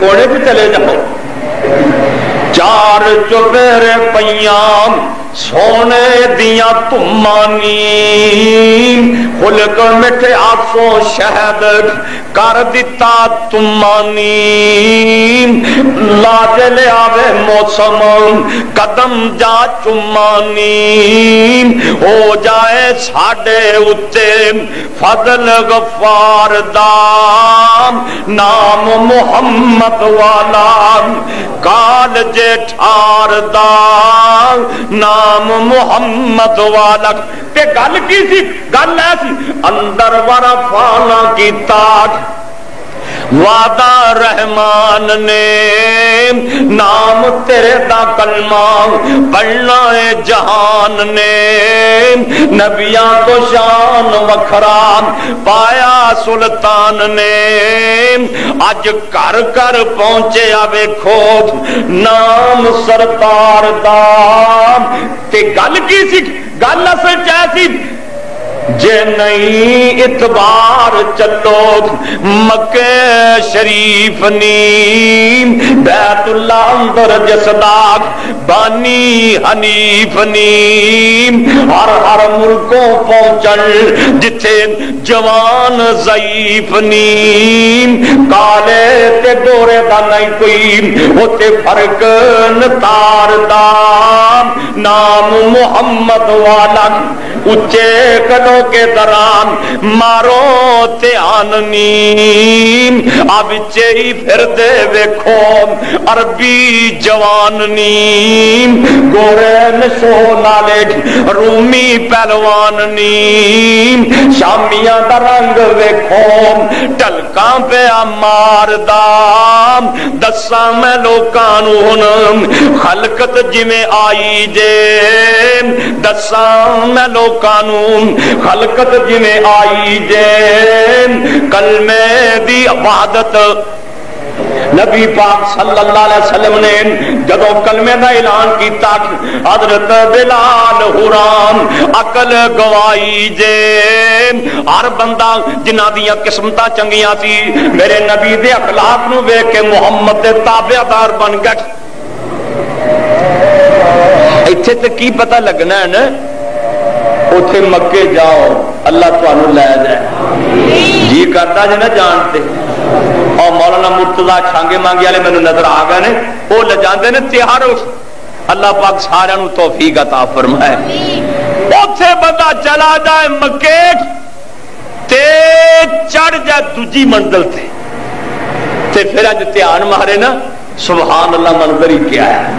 کوڑے پہ چلے جاؤ. چار چوبیرے پیام سونے دیا تمانی خلق مٹھے آسو شہد کر دیتا تمانی لاج لے آوے موسم قدم جا چمانی ہو جائے ساڑے اتے فضل غفار دام نام محمد والا کال جیٹھار دام نام محمد والا. تے گل کی سی؟ گل ایسی اندر ورفانا کی تاج وعدہ رحمان نے نام تیرے دا کلمہ پڑھنا ہے جہان نے نبیاں کو شان وکھرام پایا سلطان نے اج کر کر پہنچے ویکھو نام سرکار دا. تے گل کی سی؟ گل اصل چیسی جے نہیں اتبار چلو مکہ شریف نیم بیت اللہ اندر جسداک بانی حنیف نیم ہر ہر ملکوں پہنچن جتھے جوان ضعیف نیم کالے تے گورے دا نہیں کوئی ہوتے فرق نتار دام نام محمد والا اچے کدو کے دران مارو تے آننیم اب چہی پھر دے ویکھو عربی جوان نیم گورے نشو نالے رومی پہلوان نیم شامیاں دا رنگ ویکھو ٹلکاں پہ مار دام دساں میں لوکانو ہن خلقت جی میں آئی جے دساں میں لوکانو خلقت جی میں آئی جے کلمے دی وحدت نبی پاک صلی اللہ علیہ وسلم نے جدو کلمے دا اعلان کیتا حضرت بلال حرام عقل گوائی جے ہر بندہ جنہ دیاں قسمتاں چنگیاں سی میرے نبی دے اخلاق نو ویکھ کے محمد دے تابعدار بن گئے. ایتھے تے کی پتہ لگنا ہے نا اتھے مکے جاؤ اللہ تانوں لے جائے جی کرتا جی نہ جانتے. اور مولانا مرتضی چھانگے مانگے والے مینوں نظر آ گئے نے وہ لے جاندے نے تیار ہو. اللہ پاک سارے نوں توفیق عطا فرمائے. اتھے بندہ چلا جائے مکے تے چڑھ جائے دوجی منزل تے پھر اج دھیان مارے نا سبحان اللہ منظر ہی کیا ہے.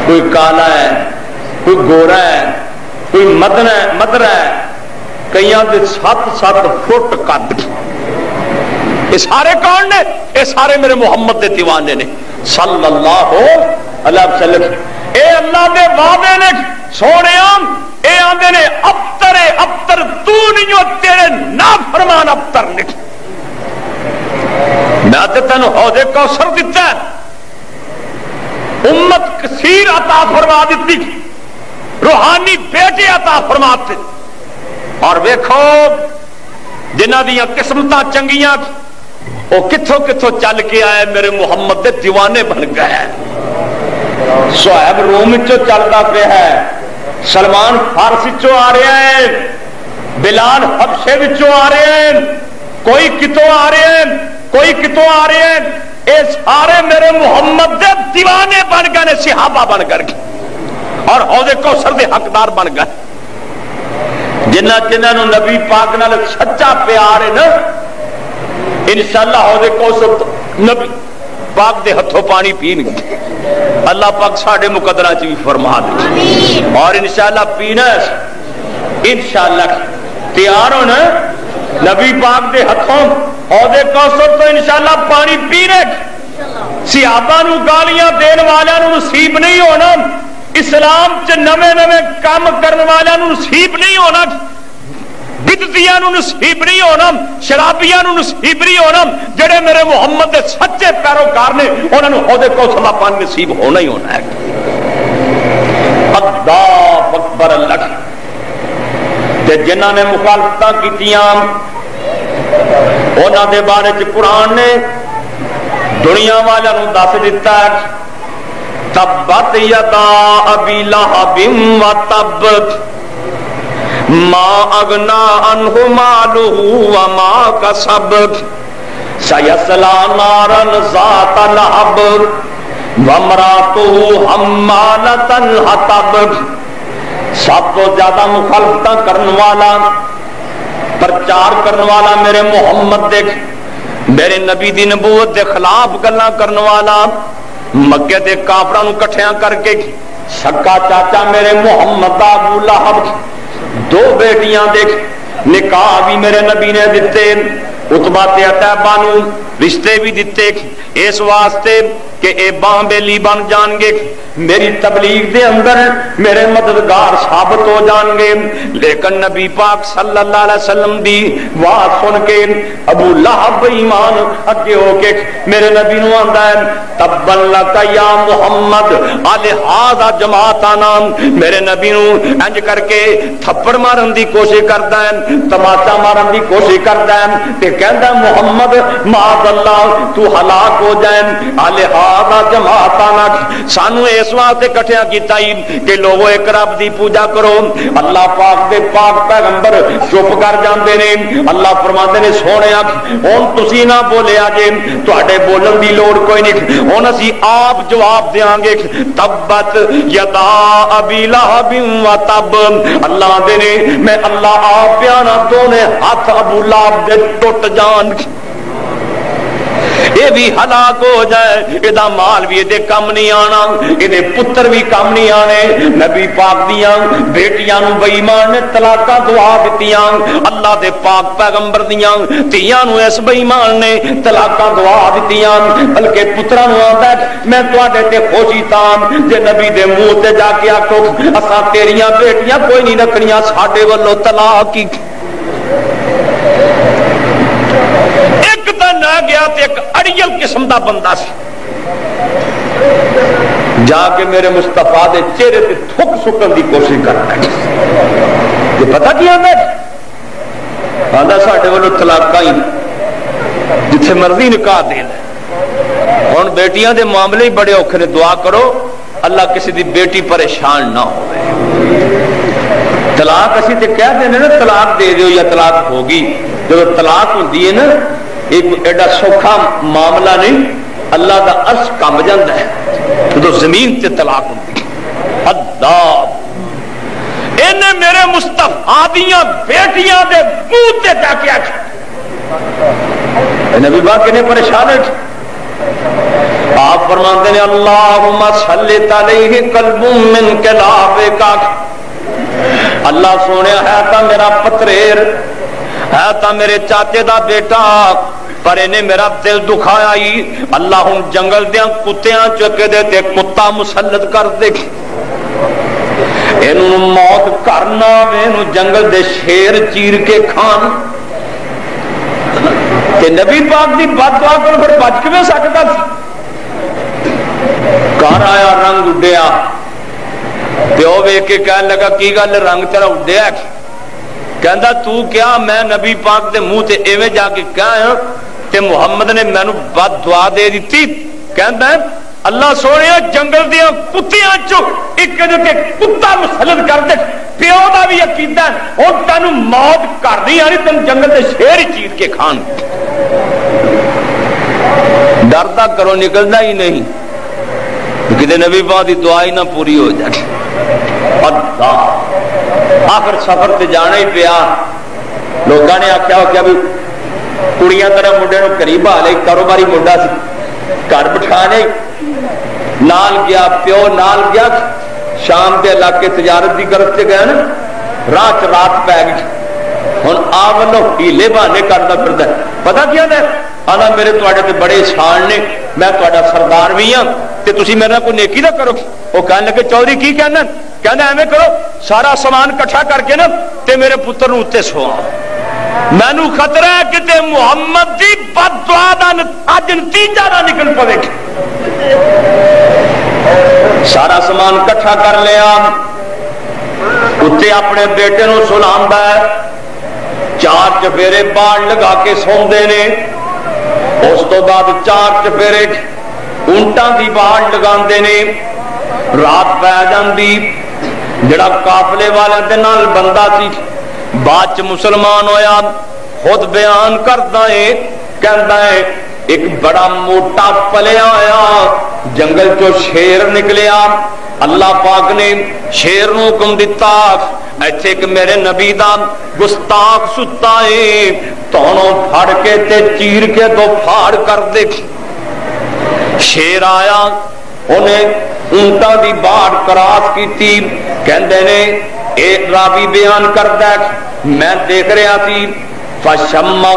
کوئی کالا ہے کوئی گورا ہے کوئی مدر ہے کئیاں دے 7-7 فٹ قد. یہ سارے کون نے؟ یہ سارے میرے محمد دے دیوانے نے صلی اللہ علیہ وسلم. اے اللہ دے وعدے نے سونے اے آندے نے ابتر ابتر تو نہیں ہو تیرے نافرمان ابتر نے. میں تے تینوں حوض کوثر دتا ہے امت کثیر عطا فرما دیتی روحانی بیٹے عطا فرماتے اور ویکھو جنہ دیاں قسمتاں چنگیاں وہ کتھوں کتھوں چل کے آئے میرے محمد دے دیوانے بن گئے. صہیب روم چو چلتا پہ ہے سلمان فارسی چو آ رہے ہیں بلال حبشے وچوں آ رہے ہیں کوئی کتوں آ رہے ہیں کوئی کتوں آ رہے ہیں. اے سارے میرے محمد دے دیوانے بن گئے نے صحابہ بن کر کے اور حوض کوثر دے حقدار بن گئے. جنہ نو نبی پاک نال سچا پیار ہے نا انشاءاللہ حوض کوثر نبی پاک دے ہتھوں پانی پین گے. اللہ پاک ساڑھے مقدرہ چی بھی فرما دے اور انشاءاللہ پینا ہے انشاءاللہ تیار ہونا نبی پاک دے ہتھوں حوض کوثر تو انشاءاللہ پانی پینے. صحابہ نو گالیاں دین والیاں نو نصیب نہیں ہونا اسلام چ نویں کام کرنے والیاں نو نصیب نہیں ہونا بدعتیاں نو نصیب نہیں ہونا شرابیاں نو نصیب نہیں ہونا جڑے میرے محمد دے سچے پیروکار نے انہاں نو حوض کوثر دا پانی نصیب ہونا ہی ہونا ہے. اللہ اکبر. اللہ تے جنہاں نے مخالفتاں کیتیاں انہاں دے بارے چ قرآن نے دنیا والوں دس دیتا ہے تبت یدا ابی لہب وتب ما اغنا عنہ مالہ وما کسب سیصلی نارا ذات لہب وامرأتہ حمالۃ الحطب. سب تو زیادہ مخالفت کرنے والا پرچار کرنے والا میرے محمد دیکھ میرے نبی دی نبوت دے خلاف گلاں کرنے والا مکے دے کافراں نوں کٹھیاں کر کے سکا چاچا میرے محمد دا ابو لہب دو بیٹیاں دیکھ نکاح بھی میرے نبی نے دیتے عتبہ تے عتیبہ نوں رشتے بھی دیتے اس واسطے کہ اے بامبیلی بن جان گے میری تبلیغ دے اندر میرے مددگار ثابت ہو جان گے. لیکن نبی پاک صلی اللہ علیہ وسلم دی بات سن کے ابو لہب ایمان اگے ہو کے میرے نبی نو آندا ہے تبا لک یا محمد الہذا جماعتنا. میرے نبی نو انج کر کے تھپڑ مارن دی کوشش کردا ہے تماچا مارن دی کوشش کردا ہے تے کہندا محمد معاذ اللہ تو ہلاک ہو جائے. الہذا جماعتنا سانو اس واسطے کٹھیاں کیتا ہی کہ لوگو ایک رب دی پوجا کرو. اللہ پاک دے پاک پیغمبر چپ کر جاندے نے. اللہ فرماندے نے سونیا ہن تسی نہ بولیا جے تواڈے بولن دی لوڑ کوئی نہیں ہن اسی آپ جواب دیاں گے تبت یدا ابی لہب وتب. اللہ دے نے میں اللہ آپ پیانا دونے ہاتھ ابو لہب دے ٹوٹ جان یہ بھی ہلاک ہو جائے ادا مال بھی یہ کم نہیں آنا یہ پتر بھی کم نہیں آنے. نبی پاک دیاں بیٹیاں نو بے ایمان نے طلاقاں دعا دتیاں اللہ دے پاک پیغمبر دیاں تیاں نو اس بے ایمان نے طلاقاں دعا دتیاں بلکہ پتراں نو آندا ہے میں تواڈے تے خوشی تاں جے نبی دے منہ تے جا کے آکھو اساں تیریاں بیٹیاں کوئی نہیں رکھنیاں ساڈے والوں طلاق کی نہ گیا تو ایک اڑیل قسم دا بندہ سی جا کے میرے مصطفیٰ دے چہرے تے تھک سکن دی کوشش کرتا ہے. یہ پتہ کیا میں آندا ساڈے والوں طلاقاں ہی جتھے مرضی نکاح دے لے. ہن بیٹیاں دے معاملے ہی بڑے اوکھے نے. دعا کرو اللہ کسی دی بیٹی پریشان نہ ہوئے. طلاق اسی تے کہہ دینے نا طلاق دے دیو یا طلاق ہوگی. جب طلاق ہوندی ہے نا ایک ایڈا سوکھا معاملہ نہیں اللہ دا عرش کم جاندا ہے تو زمین تے طلاق ہوندی. اللہ انہیں میرے مصطفیٰ دیاں بیٹیاں دے منہ تے جا کے آکھیا نبی پاک نے پریشان ہے. آپ فرماتے ہیں اللہم صلیت علیہ قلب من کلابک. اللہ سونے ہے تا میرا پتریر ہے تا میرے چاچے دا بیٹا پر انہیں میرا دل دکھایا ہی. اللہ ہوں جنگل دیاں کتیاں چکے دے تے کتا مسلط کر دے انہوں موت کرنا انہوں جنگل دے شیر چیر کے کھان. تے نبی پاک دی بات دعا کر پھر بچ کے میں سکتا تھی. کار آیا رنگ اڈیا پیو ویکھ کے کہنے لگا کی گل رنگ تیرا اڈیا کہندا تو کیا میں نبی پاک دے منہ تے ایویں جا کے کہا تے محمد نے مینوں بد دعا دے دیتی. کہندا ہے اللہ سونیا جنگل دیاں کتیاں چوں ایک جو کہ کتا مسلط کر دے پیو دا بھی عقیدہ ہے ہن تینوں موت کرنی آنی تم جنگل دے شیر چیر کے کھان. ڈردا کرو نکلنا ہی نہیں کدے نبی پاک دی دعا ہی نہ پوری ہو جائے. اللہ آخر سفر تے جانا ہی پیا. لوگوں نے آخیا ہو کیا بھی کڑیاں طرح منڈے نو قریب آ لے کاروباری منڈا سی گھر بٹھانے نال گیا پیو نال گیا شام کے علاقے تجارت کی غرض سے گیا نا راہ چ رات پی گئی. ہوں آ ولو ہیلے بہانے کرتا پھردا پتا کیا ہے آنا میرے تے بڑے احسان نے میں تہاڈا سردار بھی ہاں تے تسی میرے کوئی نیکی نہ کرو. وہ کہنے لگے چودھری کی کہنا کہنا ایویں کرو سارا سامان کٹھا کر کے نا تے میرے پتر نو اتنے سوا مینوں خطرہ ہے کہ تے محمد دی بد دعا دا اج نتیجہ نہ نکل پوے. سارا سامان کٹھا کر لیا اتنے اپنے بیٹے نو سلامدا ہے 4 چفیرے باڑ لگا کے سوندے نے اس تو بعد 4 چپیرے اونٹاں دی باڑ لگاندے نے، رات پہ جاندی، جڑا قافلے والے دے نال بندہ سی بعد مسلمان ہویا، خود بیان کردا ہے، کہندا ہے ایک بڑا موٹا پلیا آیا، جنگل چو شیر نکلیا، اللہ پاک نے شیر نو حکم دیتا ایتھے کہ میرے نبی دا گستاخ ستا ہے، تونوں پھڑ کے تے چیر کے تو پھاڑ کر دے۔ شیر آیا، انہیں اونٹاں دی باڑ کراس کی تھی، کہندے نے ایک راوی بیان کردا ہے میں دیکھ رہا تھی فشما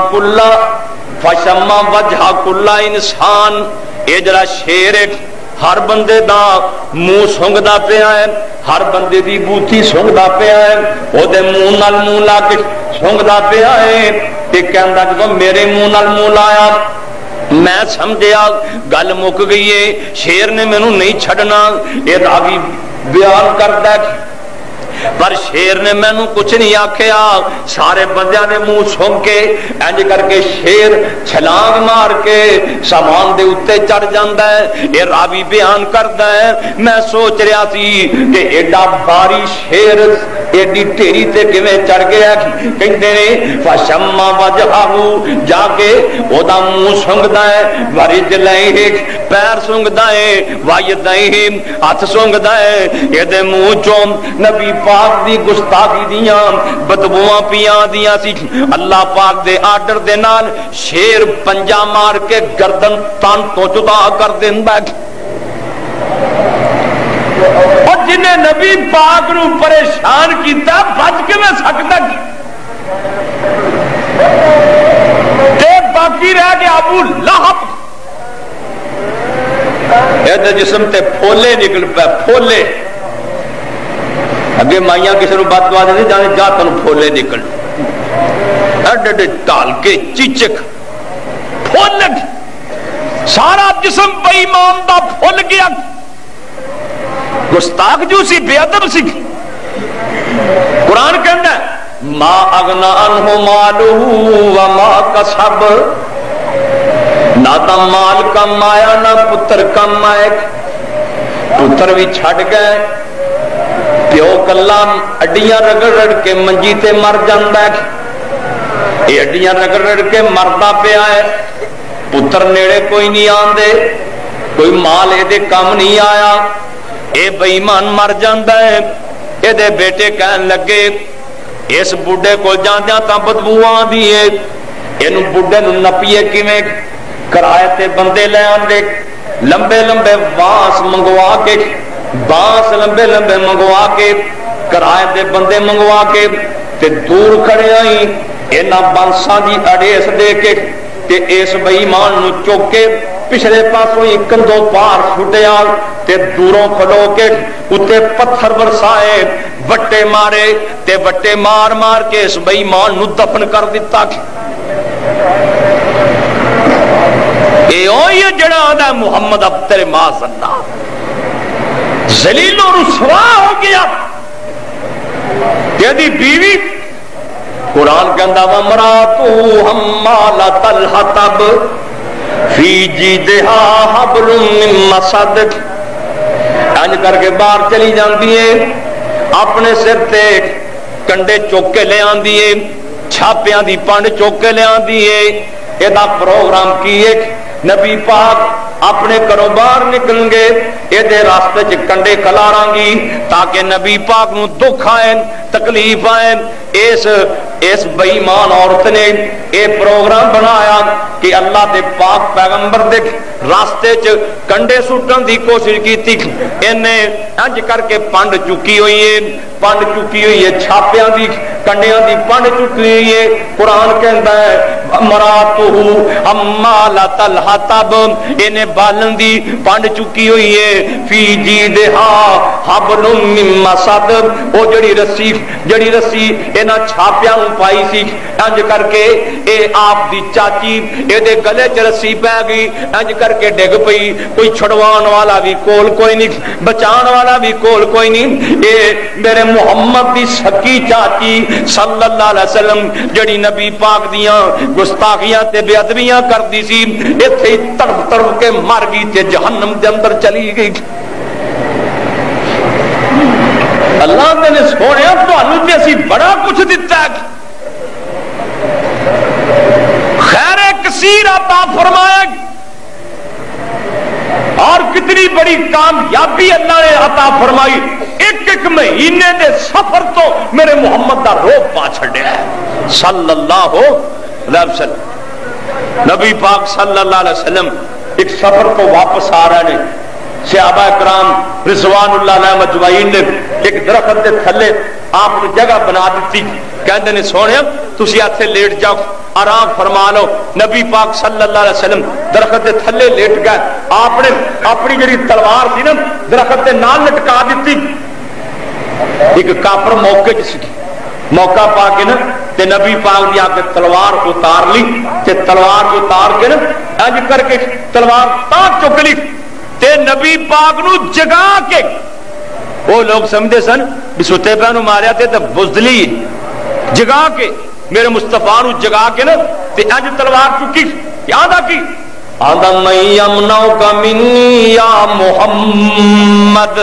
وجہ کلا انسان، اے جڑا شیر ہر بندے دا منہ سونگدا پیا ہے، ہر بندے دی بوتھی سونگدا پیا ہے، او دے منہ نال منہ لا کے سونگدا پیا ہے، تے کہندا کہ میرے منہ نال منہ لایا، میں سمجھیا گل مک گئی ہے، شیر نے مینوں نہیں چھڈنا۔ اے راوی بیان کردا ہے پر شیر نے مینوں کچھ نہیں آکھیا، سارے بندیاں نے منہ سونگ کے انج کر کے شیر چھلانگ مار کے سامان دے اوتے چڑھ جاندا ہے۔ یہ راوی بیان کردا ہے میں سوچ رہا سی کہ ایڈا بھاری شیر ایڈی ٹیری تے کیویں چڑھ گیا، کہندے نے فشما وجہو، جا کے او دا منہ سونگدا ہے، ورجلہ پیر سونگدا ہے، وایدہ ہاتھ سونگدا ہے، اے دے منہ چوں نبی پاک دی گستاخی دیاں بدبواں پیاں دیاں سی۔ اللہ پاک دے آرڈر دے نال شیر پنجا مار کے گردن تن تو جدا کر دیندا ہے، اور جنہیں نبی پاک نو پریشان کیتا بچ کے میں سکتا تے باقی رہ گیا ابو لہب، اے جسم تے پھولے نکل پے، پھولے اگے مائیاں کسی نو بد دعا دے جانے جا تن پھولے نکل، اڈ ٹال کے چیچک پھول لگ، سارا جسم بے ایمان دا پھول گیا، گستاخ جو سی بے ادب سی۔ قرآن کہندا ہے ما اغنا عنہ مالہ وما کسب، نہ تا مال کم آیا نہ پتر کم آئے، پتر بھی چھڑ گئے، پیو کلا اڈیاں رگڑ رگڑ کے منجی تے مر جاندا ہے، یہ اڈیاں رگڑ رگڑ کے مردا پیا ہے، پتر نیڑے کوئی نہیں آندے، کوئی مال اے دے کم نہیں آیا، اے بے ایمان مر جاندا ہے۔ اے دے بیٹے کہن لگے اس بڈھے کو جاندیاں تاں بدبو آندی ہے، اینو بڈھے نو نپیے کیویں، کرائے تے بندے لے آندے، لمبے لمبے بانس منگوا کے، بانس لمبے لمبے منگوا کے، کرائے دے بندے منگوا کے تے دور کھڑے آئی، اینا بانساں دی اڑیس دے کے تے اس بے ایمان نو چوک کے پچھلے پاسوں ہی کندھوں پار چھٹیا تے دوروں کھلو کے اتے پتھر برسائے، وٹے مارے تے وٹے مار مار کے اس بے ایمان نو دفن کر دیتا۔ اے اوہی جڑا آدھا محمد اب تیرے معاذ اللہ ذلیل و رسوا ہو گیا، یدی بیوی قرآن کے اندر وَمْرَاتُ حَمَّالَةَ الْحَطَبِ فِي جِيدِهَا حَبْلٌ مِّن مَّسَدٍ، انج کر کے باہر چلی جاندی ہے، اپنے سر تے کنڈے چوک کے لے آندی ہے، چھاپیاں دی پانڈ چوک کے لے آندی ہے۔ یہ دا پروگرام کی ایک نبی پاک اپنے گھروں باہر نکلیں گے، یہ دے راستے چ کنڈے کھلاریں گی تاکہ نبی پاک نو دکھ آئے، تکلیف آئے۔ اس بے ایمان عورت نے یہ پروگرام بنایا کہ اللہ دے پاک پیغمبر دے راستے چ کنڈے سٹن دی کوشش کی تھی، انہیں انج کر کے پنڈ چکی ہوئی ہے، پنڈ چکی ہوئی ہے، چھاپیاں دی کنڈیاں دی پنڈ چکی ہوئی ہے۔ قرآن کہندا ہے امراتہ حمالۃ الحطب، انہیں بالن دی پنڈ چکی ہوئی ہے، فی جیدہا حبل من مسد، او جڑی رسی انہاں چھاپیاں پائی سی انج کر کے اے آپ دی چاچی اے دے گلے چ رسی پی گئی انج کر کے ڈگ پئی کوئی چھڑوان والا بھی کول کوئی نہیں بچان والا بھی کول کوئی نہیں اے میرے محمد دی سکی چاچی صلی اللہ علیہ وسلم جڑی نبی پاک دیاں گستاخیاں تے بے ادبیاں کردی سی ایتھے تڑپ تڑپ کے مر گئی تے جہنم دے اندر چلی گئی اللہ نے سونے تانوں تے اسی بڑا کچھ دتا ہے خیر کثیر عطا فرمایا اور کتنی بڑی کامیابی اللہ نے عطا فرمائی ایک ایک مہینے دے سفر تو میرے محمد دا روح پا چھڑیا ہے صلی اللہ علیہ وسلم نبی پاک صلی اللہ علیہ وسلم ایک سفر کو واپس آ رہے ہیں صحابہ کرام رضوان اللہ علیہ مجمعین نے ایک درخت دے تھلے آپ نے جگہ بنا دیتی کہندے نے سونے تسی آتے لیٹ جاؤ آرام فرما لو نبی پاک صلی اللہ علیہ وسلم درخت دے تھلے لیٹ گئے آپ نے اپنی جڑی تلوار تھی نا درخت دے نال لٹکا دیتی ایک کافر موقع جس موقع پا کے نا تے نبی پاک دی آ کے تلوار اتار لی تے تلوار اتار کے نا انج کر کے تلوار تاک چک لی تے نبی پاک نو جگا کے وہ لوگ سمجھے سن بھی ستے پہ نو ماریا تے تے بزدلی جگا کے میرے مصطفیٰ نو جگا کے نا تے انج تلوار چکی یاد آ کی آدم من یمنعک منی یا محمد